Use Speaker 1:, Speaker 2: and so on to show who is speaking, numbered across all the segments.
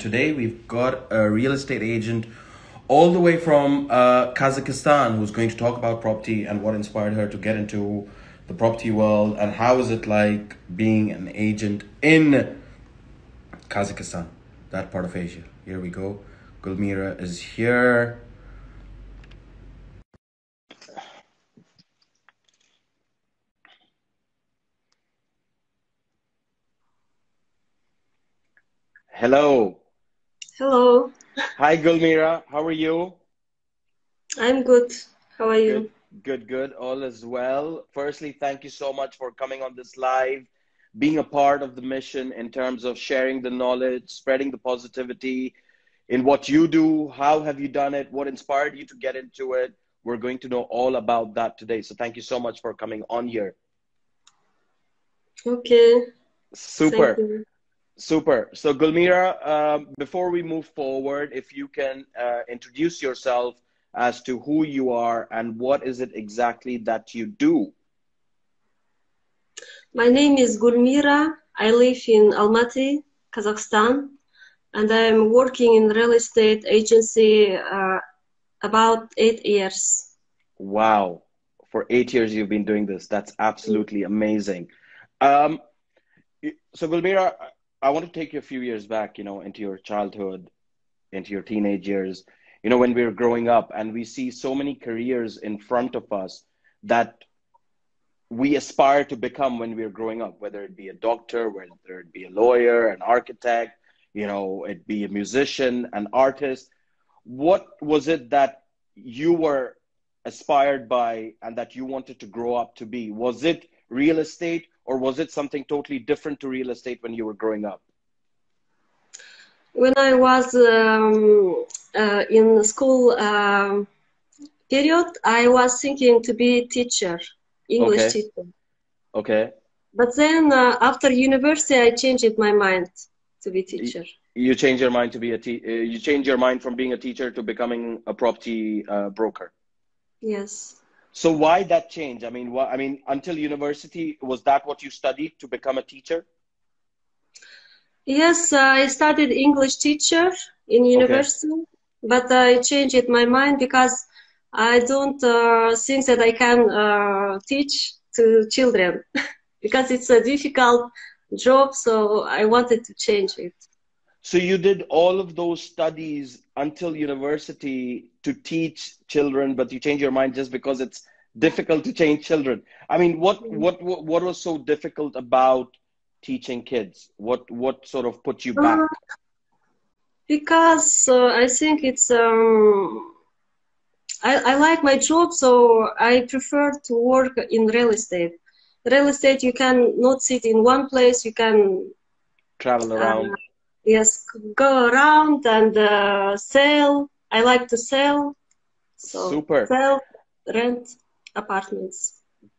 Speaker 1: Today we've got a real estate agent all the way from Kazakhstan who's going to talk about property and what inspired her to get into the property world and how is it like being an agent in Kazakhstan, that part of Asia. Here we go. Gulmira is here. Hello.
Speaker 2: Hello,
Speaker 1: Hi, Gulmira. How are you?
Speaker 2: I'm good. How are
Speaker 1: Good,
Speaker 2: you?
Speaker 1: good. All is well. Firstly, thank you so much for coming on this live, being a part of the mission in terms of sharing the knowledge, spreading the positivity in what you do. How have you done it? What inspired you to get into it? We're going to know all about that today. So thank you so much for coming on here.
Speaker 2: Okay, thank
Speaker 1: Super.
Speaker 2: you.
Speaker 1: Super. So, Gulmira, before we move forward, if you can introduce yourself as to who you are and what is it exactly that you do.
Speaker 2: My name is Gulmira. I live in Almaty, Kazakhstan, and I'm working in real estate agency about 8 years.
Speaker 1: Wow. For 8 years, you've been doing this. That's absolutely amazing. Um, so, Gulmira, I want to take you a few years back, into your childhood, into your teenage years, when we were growing up and we see so many careers in front of us that we aspire to become when we're growing up, whether it be a doctor, whether it be a lawyer, an architect, it be a musician, an artist. What was it that you were aspired by and that you wanted to grow up to be? Was it real estate or was it something totally different to real estate when you were growing up?
Speaker 2: When I was in school period, I was thinking to be teacher, English
Speaker 1: Okay.
Speaker 2: teacher.
Speaker 1: Okay.
Speaker 2: But then after university, I changed my mind to be teacher.
Speaker 1: You change your mind to be you change your mind from being a teacher to becoming a property broker.
Speaker 2: Yes.
Speaker 1: So why that change? I mean, until university, was that what you studied to become a teacher?
Speaker 2: Yes, I studied English teacher in
Speaker 1: Okay.
Speaker 2: university, but I changed my mind because I don't think that I can teach to children because it's a difficult job, so I wanted to change it.
Speaker 1: So you did all of those studies until university to teach children, but you change your mind just because it's difficult to change children. I mean, what was so difficult about teaching kids? What sort of put you
Speaker 2: Uh,
Speaker 1: back?
Speaker 2: because I think it's I like my job, so I prefer to work in real estate. Real estate, you can not sit in one place. You can,
Speaker 1: Travel
Speaker 2: uh,
Speaker 1: around.
Speaker 2: yes, go around and sell. I like to sell, so
Speaker 1: Super.
Speaker 2: sell, rent apartments.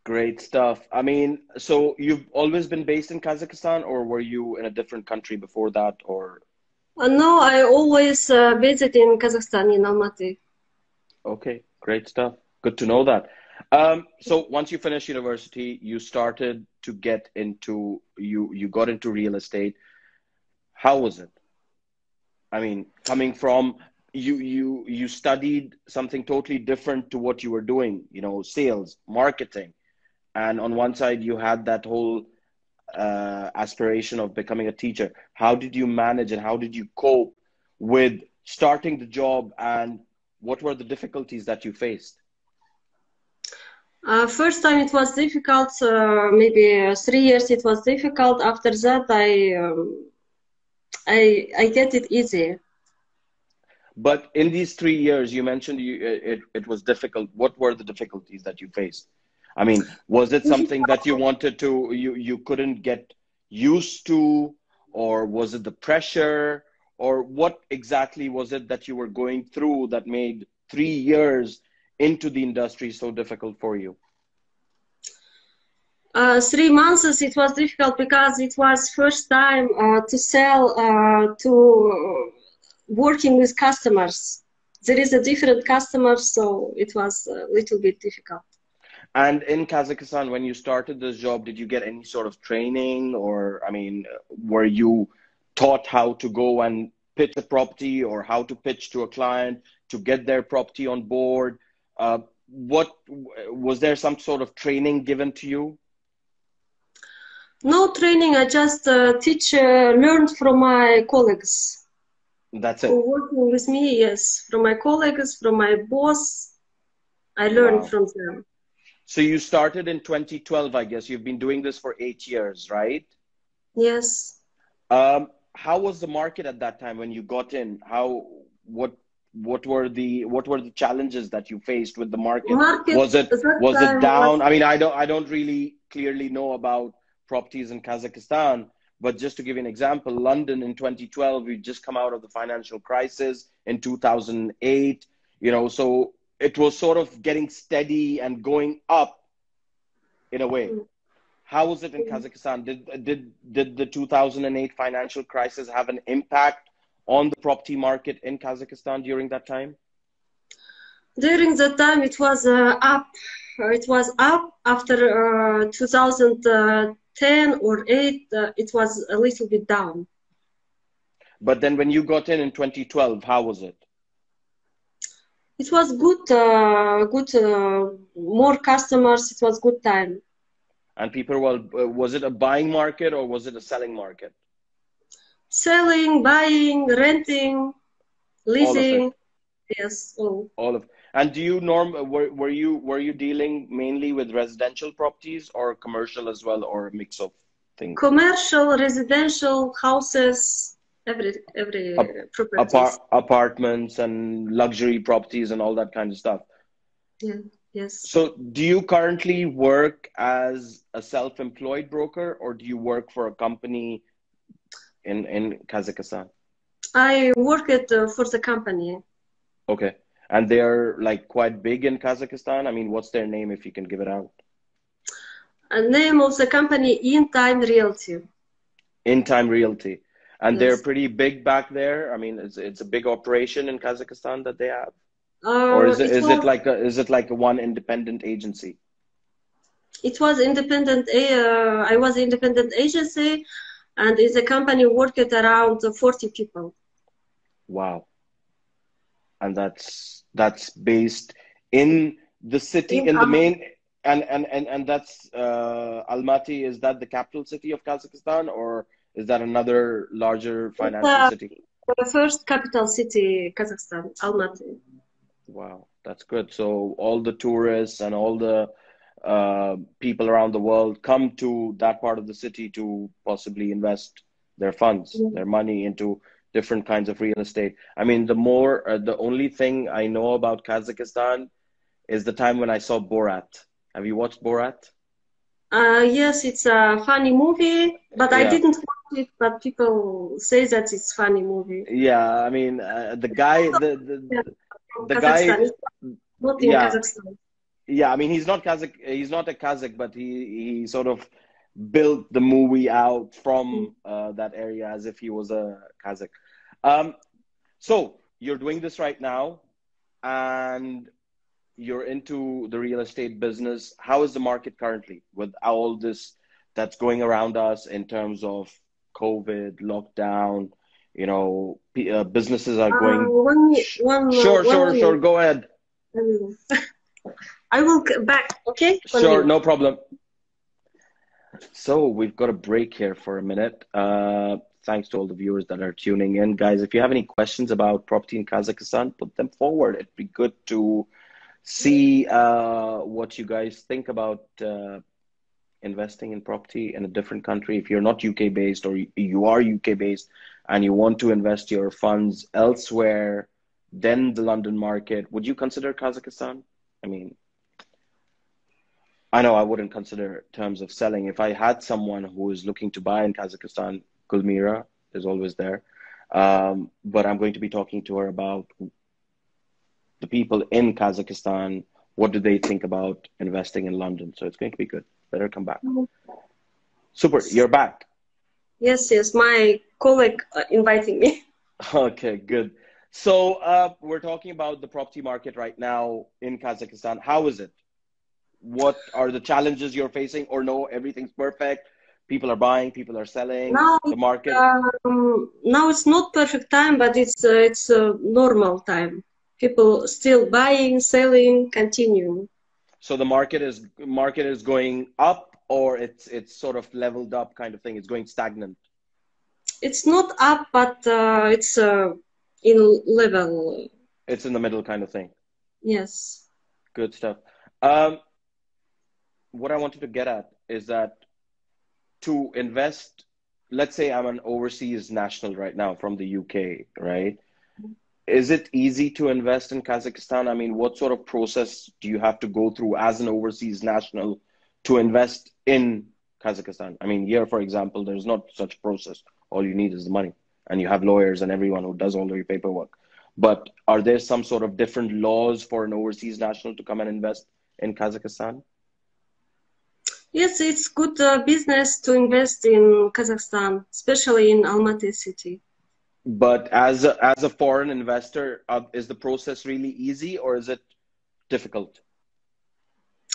Speaker 1: Great stuff. I mean, so you've always been based in Kazakhstan, or were you in a different country before that? Or
Speaker 2: No, I always visit in Kazakhstan in Almaty.
Speaker 1: okay, great stuff. Good to know that. So once you finished university, you started to get into you got into real estate. How was it? I mean, coming from you studied something totally different to what you were doing, sales, marketing, and on one side you had that whole aspiration of becoming a teacher. How did you manage and how did you cope with starting the job and what were the difficulties that you faced?
Speaker 2: First time it was difficult, maybe 3 years it was difficult. After that, I get it easy.
Speaker 1: But in these 3 years, you mentioned it was difficult. What were the difficulties that you faced? I mean, was it something that you wanted to, you couldn't get used to, or was it the pressure, or what exactly was it that you were going through that made 3 years into the industry so difficult for you?
Speaker 2: 3 months it was difficult because it was first time to sell to working with customers. There is a different customer, so it was a little bit difficult.
Speaker 1: And in Kazakhstan, when you started this job, did you get any sort of training or, I mean, were you taught how to go and pitch a property or how to pitch to a client to get their property on board? What was there some sort of training given to you?
Speaker 2: No training. I just learned from my colleagues
Speaker 1: That's
Speaker 2: who
Speaker 1: it.
Speaker 2: working with me. Yes, from my colleagues, from my boss. I learned
Speaker 1: Wow.
Speaker 2: from them.
Speaker 1: So you started in 2012, I guess. You've been doing this for 8 years, right?
Speaker 2: Yes.
Speaker 1: How was the market at that time when you got in? What what were the challenges that you faced with the market?
Speaker 2: Market at that
Speaker 1: Was it
Speaker 2: time was
Speaker 1: down? I mean, I don't really clearly know about properties in Kazakhstan, but just to give you an example, London in 2012, we just come out of the financial crisis in 2008, so it was sort of getting steady and going up in a way. How was it in Kazakhstan? Did the 2008 financial crisis have an impact on the property market in Kazakhstan during that time?
Speaker 2: during that time it was up. It was up after 2010 or 8. It was a little bit down.
Speaker 1: But then when you got in 2012, how was it?
Speaker 2: It was good. More customers. It was good time.
Speaker 1: And people was it a buying market or was it a selling market?
Speaker 2: Selling, buying, renting,
Speaker 1: All of
Speaker 2: leasing.
Speaker 1: it.
Speaker 2: Yes, all.
Speaker 1: All of. And were you dealing mainly with residential properties or commercial as well, or a mix of things?
Speaker 2: Commercial, residential, houses, every properties.
Speaker 1: Apartments and luxury properties and all that kind of stuff.
Speaker 2: Yeah, yes.
Speaker 1: So do you currently work as a self-employed broker or do you work for a company in Kazakhstan?
Speaker 2: I work for the company.
Speaker 1: Okay. And they're like quite big in Kazakhstan. I mean, what's their name if you can give it out?
Speaker 2: Name of the company, In Time Realty.
Speaker 1: In Time Realty. And they're
Speaker 2: Yes.
Speaker 1: pretty big back there. I mean, it's a big operation in Kazakhstan that they have. Or is it like a one independent agency?
Speaker 2: It was independent. I was independent agency, and in the company worked around 40 people.
Speaker 1: Wow. And that's based in the city, in the main, and that's Almaty. Is that the capital city of Kazakhstan, or is that another larger financial city?
Speaker 2: The first capital city, Kazakhstan, Almaty.
Speaker 1: Wow, that's good. So all the tourists and all the people around the world come to that part of the city to possibly invest their funds, their money into different kinds of real estate. I mean, the only thing I know about Kazakhstan is the time when I saw Borat. Have you watched Borat?
Speaker 2: Yes, it's a funny movie, but
Speaker 1: Yeah.
Speaker 2: I didn't watch it, but people say that it's funny movie.
Speaker 1: Yeah, I mean, the guy, the guy,
Speaker 2: Not in
Speaker 1: yeah.
Speaker 2: Kazakhstan.
Speaker 1: Yeah, I mean, he's not Kazakh, he's not a Kazakh, but he sort of built the movie out from that area as if he was a Kazakh. So you're doing this right now and you're into the real estate business. How is the market currently with all this that's going around us in terms of COVID, lockdown? Businesses are going. Sure. Go ahead.
Speaker 2: I will get back, okay?
Speaker 1: Sure, no problem. So we've got a break here for a minute. Thanks to all the viewers that are tuning in. Guys, if you have any questions about property in Kazakhstan, put them forward. It'd be good to see what you guys think about investing in property in a different country. If you're not UK based or you are UK based and you want to invest your funds elsewhere than the London market, would you consider Kazakhstan? I mean, I know I wouldn't consider terms of selling. If I had someone who is looking to buy in Kazakhstan, Gulmira is always there. But I'm going to be talking to her about the people in Kazakhstan. What do they think about investing in London? So it's going to be good. Better come back. Super, you're back.
Speaker 2: Yes, my colleague inviting me.
Speaker 1: Okay, good. So we're talking about the property market right now in Kazakhstan. How is it? What are the challenges you're facing? Or no, everything's perfect? People are buying, people are selling,
Speaker 2: Now,
Speaker 1: the market.
Speaker 2: now it's not perfect time, but it's a normal time. People still buying, selling, continue.
Speaker 1: So the market is going up, or it's sort of leveled up kind of thing. It's going stagnant.
Speaker 2: It's not up, but it's in level.
Speaker 1: It's in the middle kind of thing.
Speaker 2: Yes.
Speaker 1: Good stuff. Um, what I wanted to get at is that to invest, let's say I'm an overseas national right now from the UK, right? Is it easy to invest in Kazakhstan? I mean, what sort of process do you have to go through as an overseas national to invest in Kazakhstan? I mean, here, for example, there's not such process. All you need is the money, and you have lawyers and everyone who does all the paperwork. But are there some sort of different laws for an overseas national to come and invest in Kazakhstan?
Speaker 2: Yes, it's good business to invest in Kazakhstan, especially in Almaty city.
Speaker 1: But as a foreign investor, is the process really easy or is it difficult?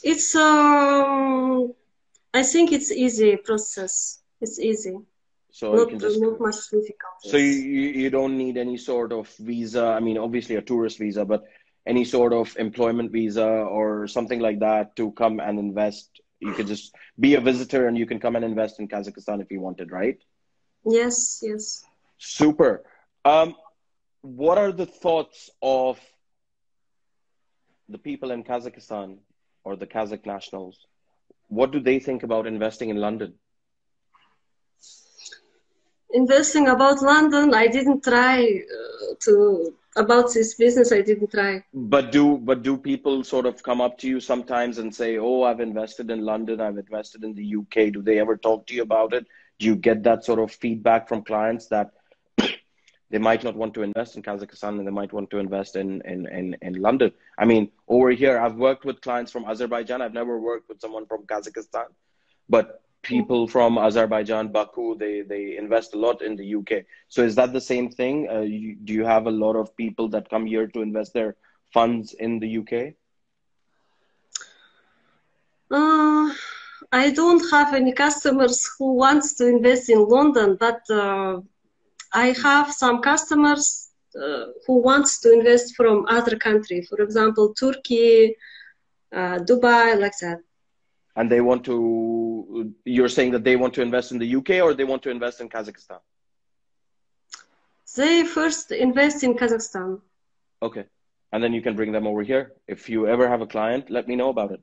Speaker 2: It's I think it's easy process. It's easy,
Speaker 1: So you
Speaker 2: not
Speaker 1: can just
Speaker 2: not much
Speaker 1: so you,
Speaker 2: difficulties.
Speaker 1: you you don't need any sort of visa. I mean, obviously a tourist visa, but any sort of employment visa or something like that to come and invest. You could just be a visitor and you can come and invest in Kazakhstan if you wanted, right?
Speaker 2: Yes, yes.
Speaker 1: Super. Um, what are the thoughts of the people in Kazakhstan or the Kazakh nationals? What do they think about investing in London?
Speaker 2: Investing about London, I didn't try to about this business. I didn't try.
Speaker 1: But do people sort of come up to you sometimes and say, "Oh, I've invested in London, I've invested in the UK." Do they ever talk to you about it? Do you get that sort of feedback from clients that they might not want to invest in Kazakhstan and they might want to invest in London? I mean, over here, I've worked with clients from Azerbaijan. I've never worked with someone from Kazakhstan, but people from Azerbaijan, Baku, they invest a lot in the UK. So is that the same thing? Do you have a lot of people that come here to invest their funds in the UK?
Speaker 2: Uh, I don't have any customers who wants to invest in London, but I have some customers who wants to invest from other country. For example, Turkey, Dubai, like that.
Speaker 1: And you're saying that they want to invest in the UK or they want to invest in Kazakhstan?
Speaker 2: They first invest in Kazakhstan.
Speaker 1: Okay. And then you can bring them over here. If you ever have a client, let me know about it.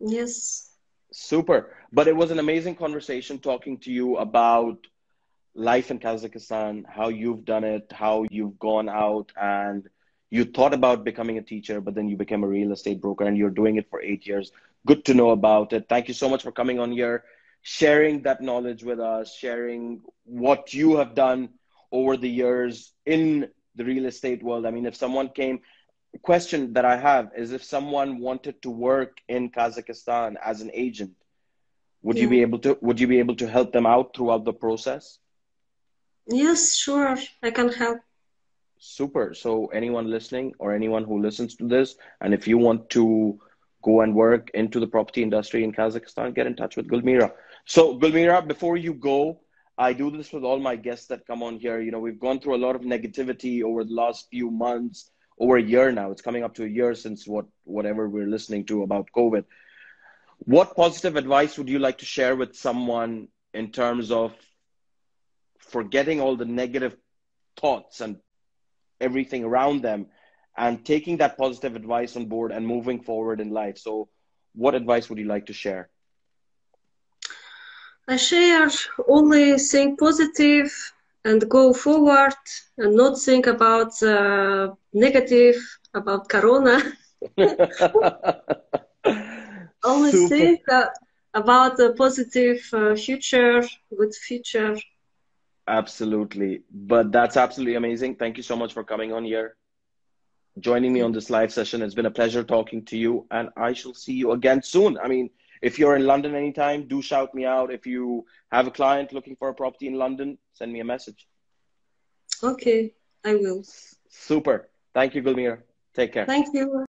Speaker 2: Yes.
Speaker 1: Super. But it was an amazing conversation talking to you about life in Kazakhstan, how you've done it, how you've gone out and you thought about becoming a teacher, but then you became a real estate broker and you're doing it for 8 years. Good to know about it. Thank you so much for coming on here, sharing that knowledge with us, sharing what you have done over the years in the real estate world. I mean, if someone came, question that I have is if someone wanted to work in Kazakhstan as an agent,
Speaker 2: Yeah.
Speaker 1: would you be able to help them out throughout the process?
Speaker 2: Yes, sure. I can help.
Speaker 1: Super. So anyone listening or anyone who listens to this, and if you want to go and work into the property industry in Kazakhstan, get in touch with Gulmira. So Gulmira, before you go, I do this with all my guests that come on here. You know, we've gone through a lot of negativity over the last few months, over a year now. It's coming up to a year since whatever we're listening to about COVID. What positive advice would you like to share with someone in terms of forgetting all the negative thoughts and everything around them and taking that positive advice on board and moving forward in life? So what advice would you like to share?
Speaker 2: I share only think positive and go forward and not think about negative, about Corona. Only
Speaker 1: Super.
Speaker 2: think about a positive future, good future.
Speaker 1: Absolutely. But that's absolutely amazing. Thank you so much for coming on here, joining me on this live session. It's been a pleasure talking to you, and I shall see you again soon. I mean, if you're in London anytime, do shout me out. If you have a client looking for a property in London, send me a message.
Speaker 2: Okay, I will.
Speaker 1: Super. Thank you, Gulmira. Take care.
Speaker 2: Thank you.